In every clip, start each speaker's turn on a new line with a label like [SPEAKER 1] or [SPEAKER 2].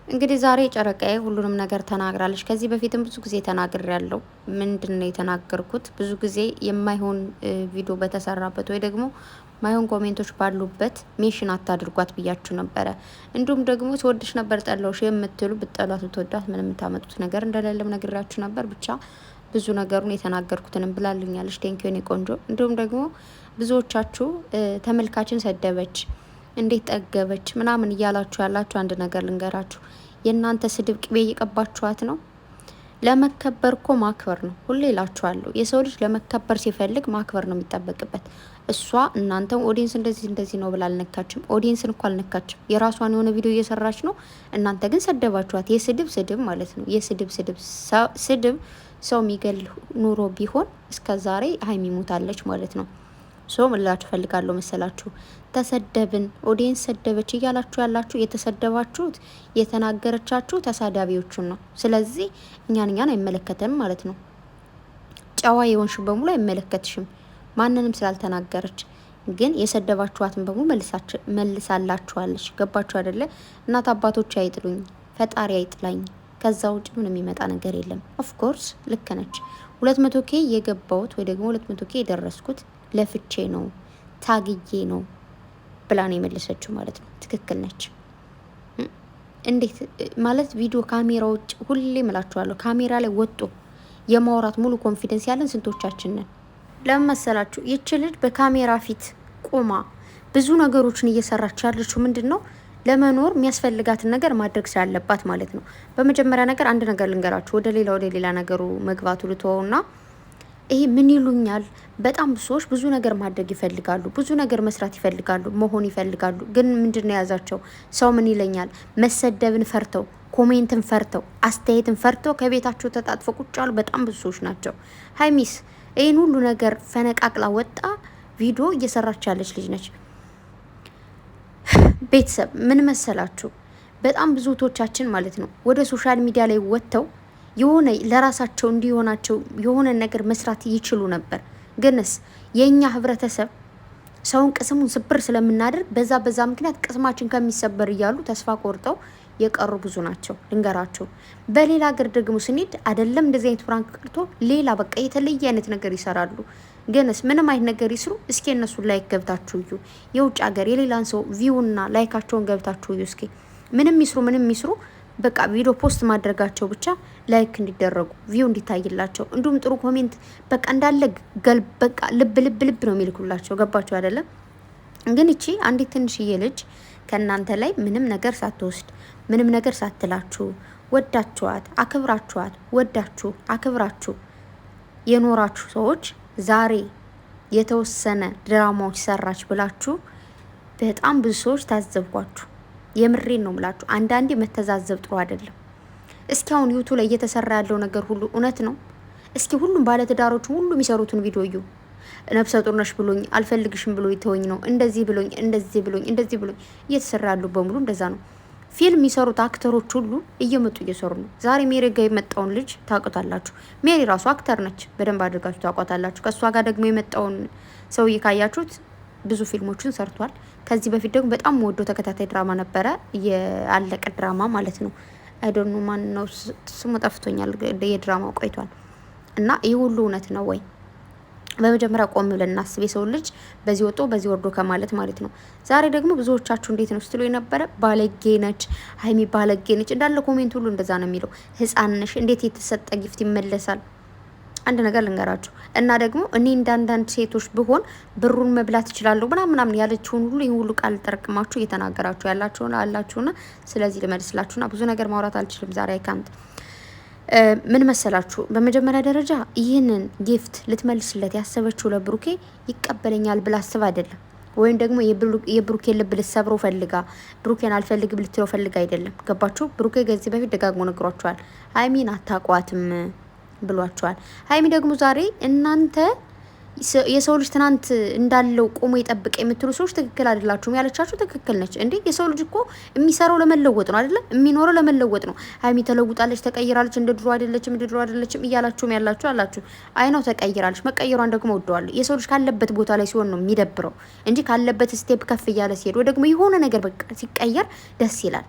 [SPEAKER 1] እንግዲህ ዛሬ ጨረቃዬ ሁሉንም ነገር ተናግራለች። ከዚህ በፊትም ብዙ ጊዜ ተናግሬያለሁ። ምንድነው የተናገርኩት? ብዙ ጊዜ የማይሆን ቪዲዮ በተሰራበት ወይ ደግሞ ማይሆን ኮሜንቶች ባሉበት ሜንሽን አታድርጓት ብያችሁ ነበረ። እንዲሁም ደግሞ ትወድሽ ነበር ጠላውሽ የምትሉ ብጠሏት ብትወዷት ምንም የምታመጡት ነገር እንደሌለም ነግራችሁ ነበር። ብቻ ብዙ ነገሩን የተናገርኩትንም ብላልኛለች። ቴንኪዩ የኔ ቆንጆ። እንዲሁም ደግሞ ብዙዎቻችሁ ተመልካችን ሰደበች እንዴት ጠገበች ምናምን እያላችሁ ያላችሁ አንድ ነገር ልንገራችሁ። የእናንተ ስድብ ቅቤ እየቀባችኋት ነው። ለመከበር እኮ ማክበር ነው። ሁሌ እላችኋለሁ፣ የሰው ልጅ ለመከበር ሲፈልግ ማክበር ነው የሚጠበቅበት። እሷ እናንተም ኦዲየንስ እንደዚህ ነው ብላ አልነካችም። ኦዲየንስን እኮ አልነካችም። የራሷን የሆነ ቪዲዮ እየሰራች ነው። እናንተ ግን ሰደባችኋት። የስድብ ማለት ነው። ስድብ ሰው የሚገል ኑሮ ቢሆን እስከ ዛሬ ሀይሚ ሞታለች ማለት ነው። ሶ ምላችሁ ፈልጋለሁ መሰላችሁ። ተሰደብን ኦዲየንስ ሰደበች እያላችሁ ያላችሁ የተሰደባችሁት የተናገረቻችሁ ተሳዳቢዎቹን ነው። ስለዚህ እኛን አይመለከተንም ማለት ነው። ጨዋ የሆንሽ በሙሉ አይመለከትሽም ማንንም ስላልተናገረች። ግን የሰደባችኋትን በሙሉ መልሳላችኋለች። ገባችሁ አይደለ? እናት አባቶች አይጥሉኝ፣ ፈጣሪ አይጥላኝ። ከዛ ውጭ ምን የሚመጣ ነገር የለም። ኦፍኮርስ ልክ ነች። 200K የገባሁት ወይ ደግሞ 200K የደረስኩት ለፍቼ ነው ታግዬ ነው ብላ ነው የመለሰችው ማለት ነው። ትክክል ነች። እንዴት ማለት ቪዲዮ ካሜራ ውጭ ሁሌ እምላችኋለሁ፣ ካሜራ ላይ ወጦ የማውራት ሙሉ ኮንፊደንስ ያለን ስንቶቻችን ነን? ለምን መሰላችሁ? ይች ልጅ በካሜራ ፊት ቆማ ብዙ ነገሮችን እየሰራች ያለችው ምንድን ነው? ለመኖር የሚያስፈልጋትን ነገር ማድረግ ስላለባት ማለት ነው። በመጀመሪያ ነገር አንድ ነገር ልንገራችሁ፣ ወደ ሌላ ነገሩ መግባቱ ልተወውና ይሄ ምን ይሉኛል? በጣም ብዙ ሰዎች ብዙ ነገር ማድረግ ይፈልጋሉ፣ ብዙ ነገር መስራት ይፈልጋሉ፣ መሆን ይፈልጋሉ። ግን ምንድነው የያዛቸው? ሰው ምን ይለኛል? መሰደብን ፈርተው፣ ኮሜንትን ፈርተው፣ አስተያየትን ፈርተው ከቤታቸው ተጣጥፈው ቁጭ ያሉ በጣም ብዙ ሰዎች ናቸው። ሀይሚስ ይህን ሁሉ ነገር ፈነቃቅላ ወጣ ቪዲዮ እየሰራች ያለች ልጅ ነች። ቤተሰብ ምን መሰላችሁ? በጣም ብዙ ቶቻችን ማለት ነው ወደ ሶሻል ሚዲያ ላይ ወጥተው የሆነ ለራሳቸው እንዲሆናቸው የሆነ ነገር መስራት ይችሉ ነበር። ግንስ የኛ ህብረተሰብ ሰውን ቅስሙን ስብር ስለምናደርግ በዛ ምክንያት ቅስማችን ከሚሰበር እያሉ ተስፋ ቆርጠው የቀሩ ብዙ ናቸው። ልንገራቸው። በሌላ ሀገር ደግሞ ስንሄድ አይደለም እንደዚህ አይነት ፍራንክ ቀርቶ ሌላ በቃ የተለየ አይነት ነገር ይሰራሉ። ግንስ ምንም አይነት ነገር ይስሩ፣ እስኪ እነሱን ላይክ ገብታችሁ እዩ። የውጭ ሀገር የሌላን ሰው ቪውና ላይካቸውን ገብታችሁ እዩ እስኪ። ምንም ይስሩ በቃ ቪዲዮ ፖስት ማድረጋቸው ብቻ ላይክ እንዲደረጉ ቪው እንዲታይላቸው፣ እንዲሁም ጥሩ ኮሜንት በቃ እንዳለ በቃ ልብ ነው የሚልኩላቸው። ገባቸው አይደለም? ግን እቺ አንዲት ትንሽዬ ልጅ ከእናንተ ላይ ምንም ነገር ሳትወስድ ምንም ነገር ሳትላችሁ ወዳችኋት አክብራችሁ የኖራችሁ ሰዎች ዛሬ የተወሰነ ድራማዎች ሰራች ብላችሁ በጣም ብዙ ሰዎች ታዘብኳችሁ። የምሬን ነው ምላችሁ። አንዳንዴ መተዛዘብ ጥሩ አይደለም። እስኪ አሁን ዩቱብ ላይ እየተሰራ ያለው ነገር ሁሉ እውነት ነው? እስኪ ሁሉም ባለትዳሮች ሁሉ የሚሰሩትን ቪዲዮ እዩ። ነፍሰ ጡር ነሽ ብሎኝ አልፈልግሽም ብሎ ይተወኝ ነው እንደዚህ ብሎኝ እየተሰራ ያሉ በሙሉ እንደዛ ነው። ፊልም የሚሰሩት አክተሮች ሁሉ እየመጡ እየሰሩ ነው። ዛሬ ሜሪ ጋር የመጣውን ልጅ ታውቁታላችሁ። ሜሪ ራሱ አክተር ነች፣ በደንብ አድርጋችሁ ታውቋታላችሁ። ከእሷ ጋር ደግሞ የመጣውን ሰውዬ ካያችሁት ብዙ ፊልሞችን ሰርቷል። ከዚህ በፊት ደግሞ በጣም ወዶ ተከታታይ ድራማ ነበረ፣ የአለቀ ድራማ ማለት ነው። አይዶኑ ማን ነው ስሙ ጠፍቶኛል፣ የድራማው ቆይቷል። እና ይህ ሁሉ እውነት ነው ወይ? በመጀመሪያ ቆም ብለን እናስብ። የሰው ልጅ በዚህ ወጦ በዚህ ወርዶ ከማለት ማለት ነው። ዛሬ ደግሞ ብዙዎቻችሁ እንዴት ነው ስትሉ የነበረ ባለጌ ነች ሀይሚ፣ ባለጌ ነች እንዳለ ኮሜንት ሁሉ እንደዛ ነው የሚለው። ህፃን ነሽ፣ እንዴት የተሰጠ ጊፍት ይመለሳል? አንድ ነገር ልንገራችሁ እና ደግሞ እኔ እንዳንዳንድ ሴቶች ብሆን ብሩን መብላት እችላለሁ ምናምን ያለችውን ሁሉ ይህን ሁሉ ቃል ጠርቅማችሁ እየተናገራችሁ ያላችሁና አላችሁና፣ ስለዚህ ልመልስላችሁና ብዙ ነገር ማውራት አልችልም ዛሬ አይካንት። ምን መሰላችሁ? በመጀመሪያ ደረጃ ይህንን ጊፍት ልትመልስለት ያሰበችው ለብሩኬ ይቀበለኛል ብላ አስብ አይደለም፣ ወይም ደግሞ የብሩኬን ልብ ልትሰብረው ፈልጋ ብሩኬን አልፈልግም ልትለው ፈልጋ አይደለም። ገባችሁ? ብሩኬ ከዚህ በፊት ደጋግሞ ነግሯችኋል፣ ሀይሚን አታቋትም ብሏቸዋል። ሀይሚ ደግሞ ዛሬ እናንተ የሰው ልጅ ትናንት እንዳለው ቆሞ ይጠብቅ የምትሉ ሰዎች ትክክል አይደላችሁም ያለቻችሁ ትክክል ነች። እንዴ የሰው ልጅ እኮ የሚሰራው ለመለወጥ ነው አይደለ? የሚኖረው ለመለወጥ ነው። ሀይሚ ተለውጣለች፣ ተቀይራለች፣ እንደ ድሮ አይደለችም እያላችሁም ያላችሁ አላችሁ። አይ ነው ተቀይራለች። መቀየሯን ደግሞ ወደዋለሁ። የሰው ልጅ ካለበት ቦታ ላይ ሲሆን ነው የሚደብረው እንጂ ካለበት ስቴፕ ከፍ እያለ ሲሄድ ወይ ደግሞ የሆነ ነገር በቃ ሲቀየር ደስ ይላል።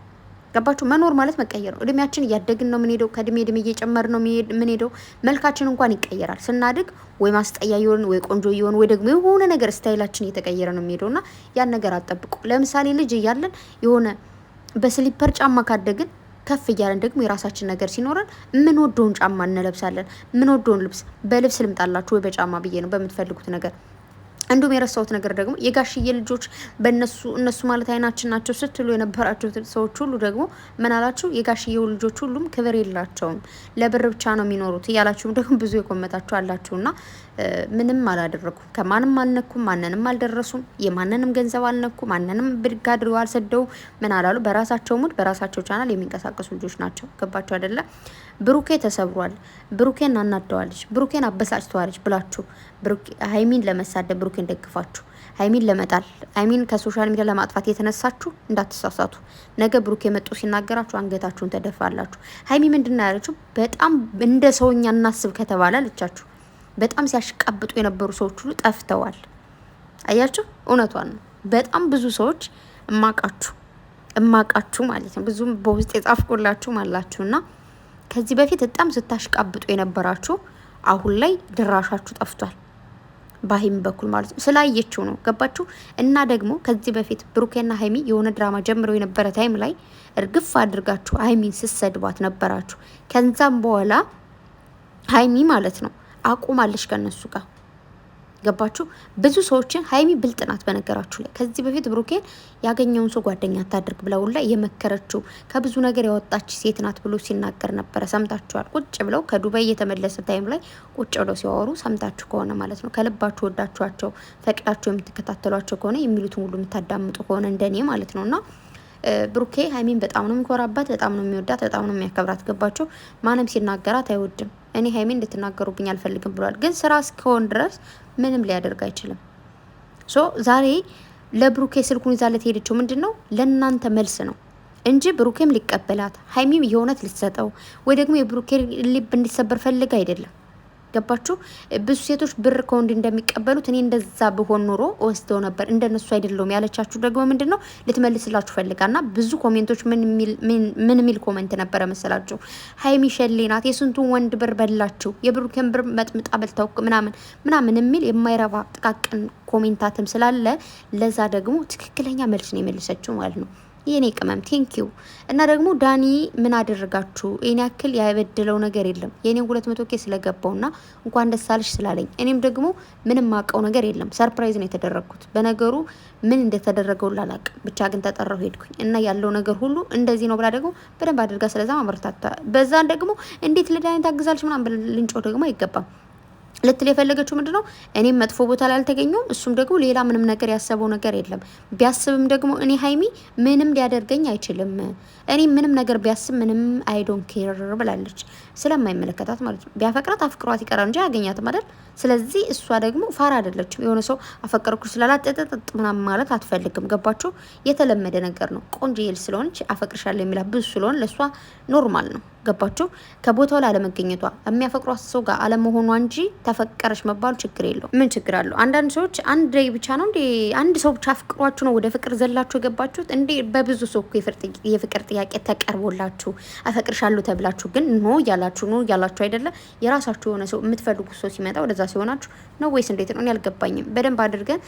[SPEAKER 1] ገባችሁ? መኖር ማለት መቀየር ነው። እድሜያችን እያደግን ነው የምንሄደው። ከእድሜ እድሜ እየጨመር ነው የምንሄደው። መልካችን እንኳን ይቀየራል ስናድግ። ወይ ማስጠያ ይሆን ወይ ቆንጆ ይሆን ወይ ደግሞ የሆነ ነገር ስታይላችን እየተቀየረ ነው የሚሄደውና ያን ነገር አጠብቁ። ለምሳሌ ልጅ እያለን የሆነ በስሊፐር ጫማ ካደግን ከፍ እያለን ደግሞ የራሳችን ነገር ሲኖረን ምን ወደውን ጫማ እንለብሳለን። ምን ወደውን ልብስ በልብስ ልምጣላችሁ ወይ በጫማ ብዬ ነው በምትፈልጉት ነገር። እንዲሁም የረሳሁት ነገር ደግሞ የጋሽዬ ልጆች እነሱ ማለት አይናችን ናቸው ስትሉ የነበራቸው ሰዎች ሁሉ ደግሞ ምን አላችሁ? የጋሽዬው ልጆች ሁሉም ክብር የላቸውም ለብር ብቻ ነው የሚኖሩት እያላችሁም ደግሞ ብዙ የኮመታችሁ አላችሁና ምንም አላደረኩም። ከማንም አልነኩም፣ ማንንም አልደረሱም፣ የማንንም ገንዘብ አልነኩ፣ ማንንም ብድግ አድርገው አልሰደው። ምን አላሉ? በራሳቸው ሙድ በራሳቸው ቻናል የሚንቀሳቀሱ ልጆች ናቸው። ገባችሁ አይደለ? ብሩኬ ተሰብሯል፣ ብሩኬን አናደዋለች፣ ብሩኬን አበሳጭተዋለች ብላችሁ ሀይሚን ለመሳደብ ብሩኬን ደግፋችሁ ሀይሚን ለመጣል ሀይሚን ከሶሻል ሚዲያ ለማጥፋት የተነሳችሁ እንዳትሳሳቱ። ነገ ብሩኬ መጡ ሲናገራችሁ አንገታችሁን ተደፋላችሁ። ሀይሚ ምንድን ነው ያለችው? በጣም እንደ ሰውኛ እናስብ ከተባለ አለቻችሁ። በጣም ሲያሽቃብጡ የነበሩ ሰዎች ሁሉ ጠፍተዋል። አያችሁ፣ እውነቷን ነው። በጣም ብዙ ሰዎች እማቃችሁ ማለት ነው። ብዙም በውስጥ የጻፍኩላችሁ አላችሁና ከዚህ በፊት በጣም ስታሽቃብጡ የነበራችሁ አሁን ላይ ድራሻችሁ ጠፍቷል። በሀይሚ በኩል ማለት ነው። ስላየችው ነው። ገባችሁ? እና ደግሞ ከዚህ በፊት ብሩኬና ሀይሚ የሆነ ድራማ ጀምረው የነበረ ታይም ላይ እርግፍ አድርጋችሁ ሀይሚን ስሰድቧት ነበራችሁ። ከዛም በኋላ ሀይሚ ማለት ነው አቁማለች ከነሱ ጋር። ገባችሁ? ብዙ ሰዎችን ሀይሚ ብልጥ ናት። በነገራችሁ ላይ ከዚህ በፊት ብሩኬን ያገኘውን ሰው ጓደኛ አታድርግ ብለው ላይ የመከረችው ከብዙ ነገር ያወጣች ሴት ናት ብሎ ሲናገር ነበረ። ሰምታችኋል። ቁጭ ብለው ከዱባይ የተመለሰ ታይም ላይ ቁጭ ብለው ሲያወሩ ሰምታችሁ ከሆነ ማለት ነው። ከልባችሁ ወዳችኋቸው ፈቅዳችሁ የምትከታተሏቸው ከሆነ የሚሉትን ሁሉ የምታዳምጡ ከሆነ እንደኔ ማለት ነውና ብሩኬ ሀይሚን በጣም ነው የሚኮራባት፣ በጣም ነው የሚወዳት፣ በጣም ነው የሚያከብራት። ገባችሁ? ማንም ሲናገራት አይወድም። እኔ ሀይሚን እንድትናገሩብኝ አልፈልግም ብሏል። ግን ስራ እስከሆን ድረስ ምንም ሊያደርግ አይችልም። ሶ ዛሬ ለብሩኬ ስልኩን ይዛለት ሄደችው ምንድን ነው ለእናንተ መልስ ነው እንጂ ብሩኬም ሊቀበላት ሀይሚም የእውነት ልትሰጠው ወይ ደግሞ የብሩኬ ልብ እንዲሰበር ፈልግ አይደለም። ገባችሁ? ብዙ ሴቶች ብር ከወንድ እንደሚቀበሉት እኔ እንደዛ ብሆን ኑሮ ወስደው ነበር እንደነሱ አይደለም ያለቻችሁ ደግሞ ምንድን ነው ልትመልስላችሁ ፈልጋና ብዙ ኮሜንቶች ምን ሚል ኮሜንት ነበረ መሰላችሁ? ሀይሚ ሸሌ ናት፣ የስንቱን ወንድ ብር በላችሁ፣ የብሩኬን ብር መጥምጣ በልታው ምናምን የሚል የማይረባ ጥቃቅን ኮሜንታትም ስላለ ለዛ ደግሞ ትክክለኛ መልስ ነው የመለሰችው ማለት ነው። የኔ ቅመም ቴንኪው። እና ደግሞ ዳኒ ምን አደረጋችሁ? እኔ ያክል ያበደለው ነገር የለም። የኔ 200K ስለገባውና እንኳን ደስ አለሽ ስላለኝ እኔም ደግሞ ምንም ማቀው ነገር የለም። ሰርፕራይዝ ነው የተደረግኩት። በነገሩ ምን እንደተደረገው ላላቅም ብቻ ግን ተጠራሁ ሄድኩኝ እና ያለው ነገር ሁሉ እንደዚህ ነው ብላ ደግሞ በደንብ አድርጋ ስለዛ ማበረታታ በዛን ደግሞ እንዴት ለዳኒ ታግዛለች ምናምን ልንጮ ደግሞ አይገባም። ልትል የፈለገችው ምንድነው? እኔም መጥፎ ቦታ ላይ አልተገኘውም፣ እሱም ደግሞ ሌላ ምንም ነገር ያሰበው ነገር የለም። ቢያስብም ደግሞ እኔ ሀይሚ ምንም ሊያደርገኝ አይችልም። እኔ ምንም ነገር ቢያስብ ምንም አይዶን ኬር ብላለች። ስለማይመለከታት ማለት ነው። ቢያፈቅራት አፍቅሯት ይቀራል እንጂ አያገኛትም አይደል? ስለዚህ እሷ ደግሞ ፋራ አይደለችም። የሆነ ሰው አፈቀርኩ ስላላት ጥጥጥ ምናምን ማለት አትፈልግም። ገባችሁ? የተለመደ ነገር ነው። ቆንጆ ይል ስለሆነች አፈቅርሻለሁ የሚላት ብዙ ስለሆነ ለእሷ ኖርማል ነው። ገባችሁ? ከቦታው ላይ አለመገኘቷ የሚያፈቅሯት ሰው ጋር አለመሆኗ እንጂ ተፈቀረች መባሉ ችግር የለው። ምን ችግር አለው? አንዳንድ ሰዎች አንድ ብቻ ነው እንዴ? አንድ ሰው ብቻ አፍቅሯችሁ ነው ወደ ፍቅር ዘላችሁ የገባችሁት እንዴ? በብዙ ሰው እኮ የፍቅር ጥያቄ ተቀርቦላችሁ አፈቅርሻለሁ ተብላችሁ ግን ኖ ያላችሁ አይደለ? የራሳችሁ የሆነ ሰው የምትፈልጉት ሰው ሲመጣ ወደዛ ሲሆናችሁ ነው ወይስ እንዴት ነው? እኔ አልገባኝም። በደንብ አድርገን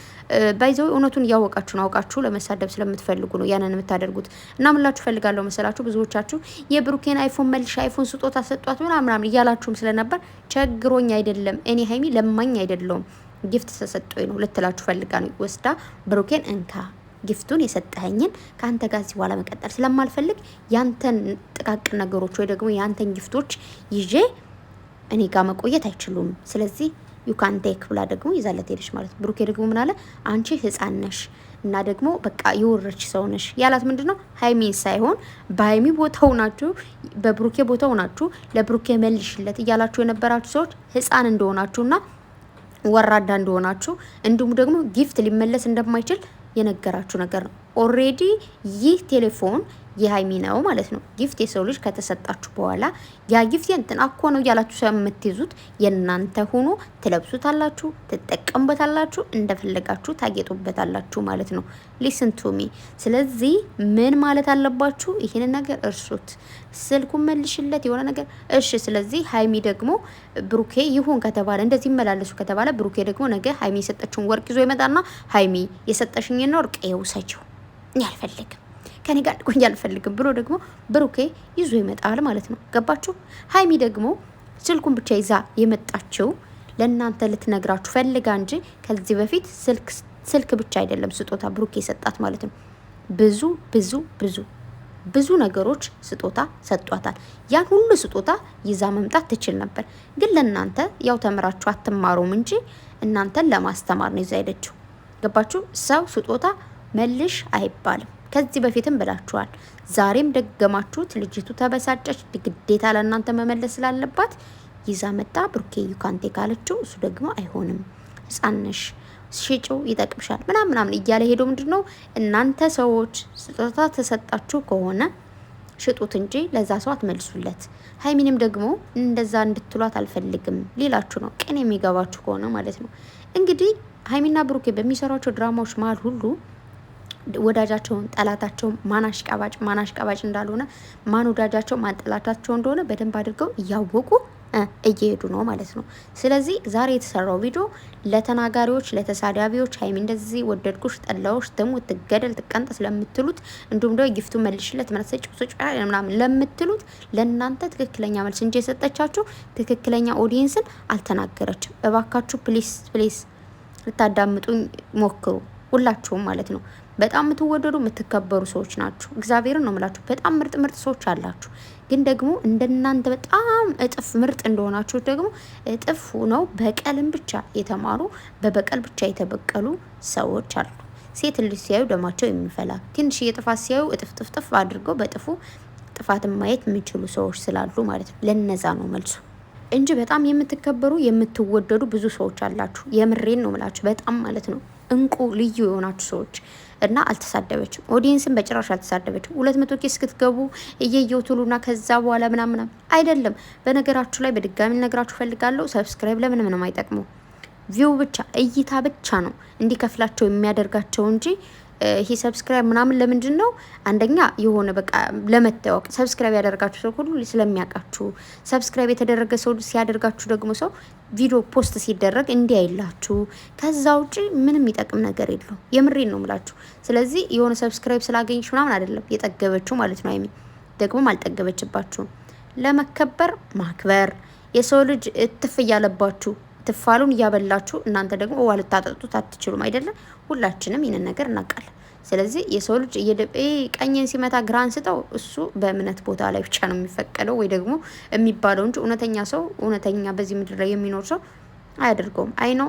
[SPEAKER 1] ባይዘው እውነቱን እያወቃችሁ ነው አውቃችሁ ለመሳደብ ስለምትፈልጉ ነው ያንን የምታደርጉት። እና ምላችሁ ፈልጋለሁ መሰላችሁ ብዙዎቻችሁ የብሩኬን አይፎን ስጦታ ሰጧት ምናምን እያላችሁም ስለነበር ቸግሮኝ አይደለም። እኔ ሀይሚ ለማኝ አይደለሁም። ጊፍት ተሰጥቶኝ ነው ልትላችሁ ፈልጋ ነው ወስዳ ብሩኬን እንካ ጊፍቱን የሰጠኸኝን ከአንተ ጋር እዚህ በኋላ መቀጠል ስለማልፈልግ ያንተን ጥቃቅን ነገሮች ወይ ደግሞ ያንተን ጊፍቶች ይዤ እኔ ጋር መቆየት አይችሉም። ስለዚህ ዩካን ቴክ ብላ ደግሞ ይዛለት ሄደች ማለት ነው። ብሩኬ ደግሞ ምን አለ? አንቺ ህፃን ነሽ እና ደግሞ በቃ የወረች ሰው ነሽ ያላት ምንድነው? ሀይሚ ሳይሆን በሀይሚ ቦታው ናችሁ፣ በብሩኬ ቦታው ናችሁ፣ ለብሩኬ መልሽለት እያላችሁ የነበራችሁ ሰዎች ህፃን እንደሆናችሁና ወራዳ እንደሆናችሁ እንዲሁም ደግሞ ጊፍት ሊመለስ እንደማይችል የነገራችሁ ነገር ነው። ኦሬዲ ይህ ቴሌፎን የሀይሚ ነው ማለት ነው። ጊፍት የሰው ልጅ ከተሰጣችሁ በኋላ ያ ጊፍት እንትን እኮ ነው እያላችሁ የምትይዙት የእናንተ ሆኖ ትለብሱታላችሁ፣ ትጠቀሙበታላችሁ፣ እንደፈለጋችሁ ታጌጡበታላችሁ ማለት ነው። ሊስን ቱ ሚ። ስለዚህ ምን ማለት አለባችሁ? ይህንን ነገር እርሱት። ስልኩን መልሽለት የሆነ ነገር እሺ። ስለዚህ ሀይሚ ደግሞ ብሩኬ ይሁን ከተባለ እንደዚህ ይመላለሱ ከተባለ ብሩኬ ደግሞ ነገ ሀይሚ የሰጠችውን ወርቅ ይዞ ይመጣና ሀይሚ የሰጠሽኝን ወርቅ ይውሰጂው፣ እኔ አልፈልግም፣ ከኔ ጋር ቆይ አልፈልግም ብሎ ደግሞ ብሩኬ ይዞ ይመጣል ማለት ነው። ገባችሁ? ሀይሚ ደግሞ ስልኩን ብቻ ይዛ የመጣችው ለእናንተ ልትነግራችሁ ፈልጋ እንጂ ከዚህ በፊት ስልክ ብቻ አይደለም ስጦታ ብሩኬ የሰጣት ማለት ነው። ብዙ ብዙ ብዙ ብዙ ነገሮች ስጦታ ሰጧታል። ያን ሁሉ ስጦታ ይዛ መምጣት ትችል ነበር፣ ግን ለእናንተ ያው ተምራችሁ አትማሩም እንጂ እናንተን ለማስተማር ነው ይዛ ሄደችው። ገባችሁ? ሰው ስጦታ መልሽ አይባልም። ከዚህ በፊትም ብላችኋል፣ ዛሬም ደገማችሁት። ልጅቱ ተበሳጨች፣ ግዴታ ለእናንተ መመለስ ስላለባት ይዛ መጣ። ብሩኬ ዩካንቴ ካለችው እሱ ደግሞ አይሆንም፣ ህጻንሽ ሽጪው ይጠቅምሻል ምናምን እያለ ሄዶ ምንድነው እናንተ ሰዎች ስጦታ ተሰጣችሁ ከሆነ ሽጡት እንጂ ለዛ ሰው አትመልሱለት። ሀይሚንም ደግሞ እንደዛ እንድትሏት አልፈልግም ሊላችሁ ነው፣ ቅን የሚገባችሁ ከሆነ ማለት ነው። እንግዲህ ሀይሚና ብሩኬ በሚሰሯቸው ድራማዎች መሀል ሁሉ ወዳጃቸውን ጠላታቸውን ማን አሽቃባጭ እንዳልሆነ ማን ወዳጃቸው ማን ጠላታቸው እንደሆነ በደንብ አድርገው እያወቁ እየሄዱ ነው ማለት ነው። ስለዚህ ዛሬ የተሰራው ቪዲዮ ለተናጋሪዎች፣ ለተሳዳቢዎች ሀይሚ እንደዚህ ወደድኩሽ፣ ጠላዎች፣ ትሙት፣ ትገደል፣ ትቀንጠስ ለምትሉት እንዲሁም ደግሞ ጊፍቱ መልሽለት መሰጭ ምናምን ለምትሉት ለእናንተ ትክክለኛ መልስ እንጂ የሰጠቻችሁ ትክክለኛ ኦዲየንስን አልተናገረችም። እባካችሁ ፕሊስ ፕሊስ ልታዳምጡኝ ሞክሩ፣ ሁላችሁም ማለት ነው። በጣም የምትወደዱ የምትከበሩ ሰዎች ናችሁ። እግዚአብሔርን ነው የምላችሁ። በጣም ምርጥ ምርጥ ሰዎች አላችሁ። ግን ደግሞ እንደናንተ በጣም እጥፍ ምርጥ እንደሆናችሁ ደግሞ እጥፍ ሆነው በቀልም ብቻ የተማሩ በበቀል ብቻ የተበቀሉ ሰዎች አሉ። ሴት ልጅ ሲያዩ ደማቸው የሚፈላ ትንሽ የጥፋት ሲያዩ እጥፍ ጥፍጥፍ አድርገው በጥፉ ጥፋትን ማየት የሚችሉ ሰዎች ስላሉ ማለት ነው። ለነዛ ነው መልሱ እንጂ በጣም የምትከበሩ የምትወደዱ ብዙ ሰዎች አላችሁ። የምሬን ነው የምላችሁ። በጣም ማለት ነው እንቁ ልዩ የሆናችሁ ሰዎች እና አልተሳደበችም። ኦዲየንስን በጭራሽ አልተሳደበችም። 200 ኬስ እስክትገቡ እየየው ትሉና ከዛ በኋላ ምናምን አይደለም። በነገራችሁ ላይ በድጋሚ ነገራችሁ ፈልጋለሁ። ሰብስክራይብ ለምንም አይጠቅሙ፣ ቪው ብቻ እይታ ብቻ ነው እንዲከፍላቸው የሚያደርጋቸው እንጂ ይሄ ሰብስክራይብ ምናምን ለምንድን ነው? አንደኛ የሆነ በቃ ለመታወቅ ሰብስክራይብ ያደርጋችሁ ሰው ሁሉ ስለሚያውቃችሁ፣ ሰብስክራይብ የተደረገ ሰው ሲያደርጋችሁ ደግሞ ሰው ቪዲዮ ፖስት ሲደረግ እንዲያይላችሁ። ከዛ ውጪ ምንም ይጠቅም ነገር የለው። የምሬን ነው ምላችሁ። ስለዚህ የሆነ ሰብስክራይብ ስላገኘች ምናምን አይደለም የጠገበችው ማለት ነው። አይሚ ደግሞም አልጠገበችባችሁም። ለመከበር ማክበር፣ የሰው ልጅ እትፍ እያለባችሁ ትፋሉን እያበላችሁ እናንተ ደግሞ ውሃ ልታጠጡት አትችሉም አይደለም። ሁላችንም ይህንን ነገር እናውቃለን። ስለዚህ የሰው ልጅ ቀኝን ሲመታ ግራን ስጠው፣ እሱ በእምነት ቦታ ላይ ብቻ ነው የሚፈቀደው ወይ ደግሞ የሚባለው እንጂ እውነተኛ ሰው እውነተኛ በዚህ ምድር ላይ የሚኖር ሰው አያደርገውም። አይ ነው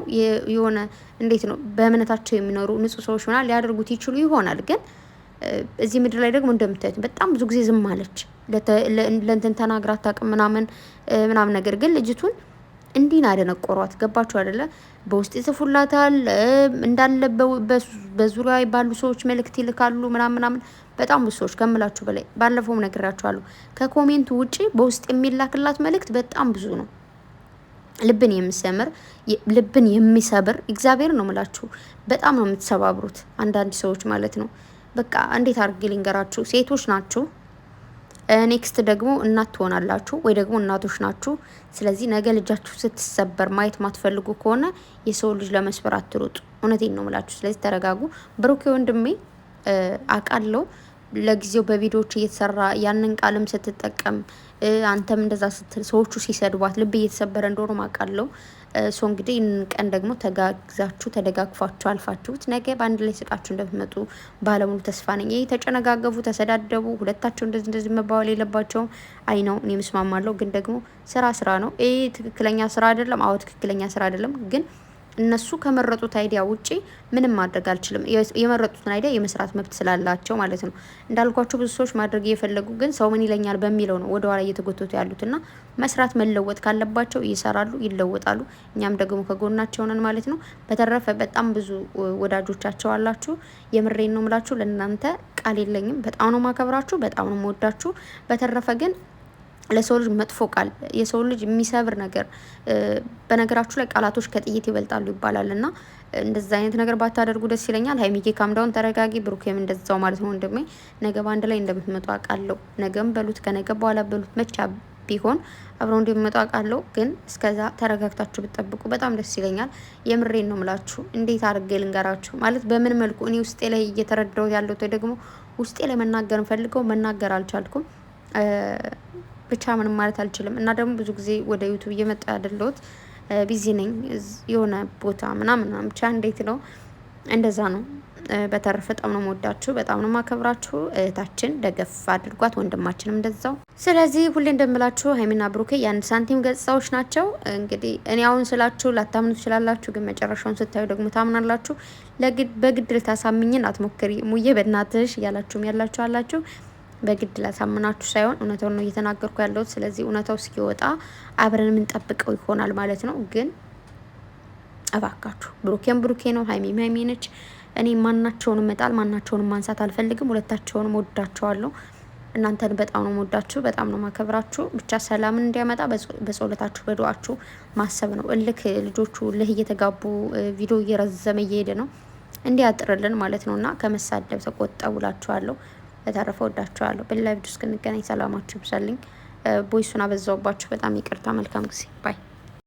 [SPEAKER 1] የሆነ እንዴት ነው በእምነታቸው የሚኖሩ ንጹህ ሰዎች ምናምን ሊያደርጉት ይችሉ ይሆናል። ግን እዚህ ምድር ላይ ደግሞ እንደምታዩት በጣም ብዙ ጊዜ ዝም አለች። ለእንትን ተናግራ አታውቅም ምናምን ነገር ግን ልጅቱን እንዲህ አደነቆሯት። ገባችሁ አይደለ? በውስጥ ይጽፉላታል እንዳለ በዙሪያ ባሉ ሰዎች መልእክት ይልካሉ ምናምን በጣም ብዙ ሰዎች ከምላችሁ በላይ። ባለፈውም ነግራችኋለሁ። ከኮሜንቱ ውጪ በውስጥ የሚላክላት መልእክት በጣም ብዙ ነው። ልብን የሚሰብር እግዚአብሔር ነው ምላችሁ። በጣም ነው የምትሰባብሩት አንዳንድ ሰዎች ማለት ነው። በቃ እንዴት አድርጌ ልንገራችሁ? ሴቶች ናችሁ። ኔክስት ደግሞ እናት ትሆናላችሁ ወይ ደግሞ እናቶች ናችሁ። ስለዚህ ነገ ልጃችሁ ስትሰበር ማየት ማትፈልጉ ከሆነ የሰው ልጅ ለመስበር አትሩጡ። እውነቴን ነው ምላችሁ። ስለዚህ ተረጋጉ። ብሩኬ ወንድሜ አውቃለሁ ለጊዜው በቪዲዮዎች እየተሰራ ያንን ቃልም ስትጠቀም አንተም እንደዛ ስትል ሰዎቹ ሲሰድቧት ልብ እየተሰበረ እንደሆነ አውቃለሁ። ሶ እንግዲህ ቀን ደግሞ ተጋግዛችሁ ተደጋግፋችሁ አልፋችሁት ነገ በአንድ ላይ ስቃችሁ እንደምትመጡ ባለሙሉ ተስፋ ነኝ። ይሄ ተጨነጋገፉ፣ ተሰዳደቡ፣ ሁለታቸው እንደዚህ መባወል የለባቸውም። አይ ነው እኔ መስማማለሁ። ግን ደግሞ ስራ ነው። ይሄ ትክክለኛ ስራ አይደለም። አዎ ትክክለኛ ስራ አይደለም። ግን እነሱ ከመረጡት አይዲያ ውጪ ምንም ማድረግ አልችልም። የመረጡትን አይዲያ የመስራት መብት ስላላቸው ማለት ነው። እንዳልኳቸው ብዙ ሰዎች ማድረግ እየፈለጉ ግን ሰው ምን ይለኛል በሚለው ነው ወደኋላ እየተጎተቱ ያሉትና መስራት መለወጥ ካለባቸው ይሰራሉ፣ ይለወጣሉ። እኛም ደግሞ ከጎናቸው ነን ማለት ነው። በተረፈ በጣም ብዙ ወዳጆቻቸው አላችሁ። የምሬን ነው ምላችሁ። ለእናንተ ቃል የለኝም። በጣም ነው ማከብራችሁ፣ በጣም ነው መወዳችሁ። በተረፈ ግን ለሰው ልጅ መጥፎ ቃል የሰው ልጅ የሚሰብር ነገር በነገራችሁ ላይ ቃላቶች ከጥይት ይበልጣሉ ይባላል እና እንደዛ አይነት ነገር ባታደርጉ ደስ ይለኛል። ሀይሚዬ ካምዳውን ተረጋጊ፣ ብሩኬም እንደዛው ማለት ነው። ወንድሜ ነገ በአንድ ላይ እንደምትመጡ አውቃለሁ። ነገም በሉት ከነገ በኋላ በሉት መቻ ቢሆን አብረው እንደሚመጡ አውቃለሁ። ግን እስከዛ ተረጋግታችሁ ብትጠብቁ በጣም ደስ ይለኛል። የምሬን ነው ምላችሁ። እንዴት አድርጌ ልንገራችሁ ማለት በምን መልኩ እኔ ውስጤ ላይ እየተረዳሁት ያለሁት ወይ ደግሞ ውስጤ ላይ መናገር ፈልገው መናገር አልቻልኩም። ብቻ ምንም ማለት አልችልም። እና ደግሞ ብዙ ጊዜ ወደ ዩቱብ እየመጣ ያደለሁት ቢዚ ነኝ የሆነ ቦታ ምናምን ብቻ እንዴት ነው እንደዛ ነው። በተረፈ በጣም ነው የምወዳችሁ፣ በጣም ነው ማከብራችሁ። እህታችን ደገፍ አድርጓት፣ ወንድማችንም እንደዛው። ስለዚህ ሁሌ እንደምላችሁ ሀይሚና ብሩኬ የአንድ ሳንቲም ገጽታዎች ናቸው። እንግዲህ እኔ አሁን ስላችሁ ላታምኑ ትችላላችሁ፣ ግን መጨረሻውን ስታዩ ደግሞ ታምናላችሁ። በግድ ልታሳምኝን አትሞክሪ ሙዬ በእናትሽ እያላችሁም ያላችሁ አላችሁ። በግድ ላሳምናችሁ ሳይሆን እውነታውን ነው እየተናገርኩ ያለሁት። ስለዚህ እውነታው እስኪወጣ አብረን የምንጠብቀው ይሆናል ማለት ነው። ግን እባካችሁ ብሩኬን ብሩኬ ነው፣ ሀይሚም ሀይሚ ነች። እኔ ማናቸውንም መጣል ማናቸውንም ማንሳት አልፈልግም። ሁለታቸውንም ወዳቸዋለሁ። እናንተን በጣም ነው ወዳችሁ፣ በጣም ነው ማከብራችሁ። ብቻ ሰላምን እንዲያመጣ በጸሎታችሁ በዱዓችሁ ማሰብ ነው። ልጆቹ እልህ እየተጋቡ ቪዲዮ እየረዘመ እየሄደ ነው። እንዲያጥርልን ማለት ነውና ከመሳደብ ተቆጠቡላችኋለሁ። በተረፈ ወዳችኋለሁ። በሌላ ቪዲዮ እስክንገናኝ ሰላማችሁ ይብዛልኝ። ቦይሱን አበዛውባችሁ፣ በጣም ይቅርታ። መልካም ጊዜ ባይ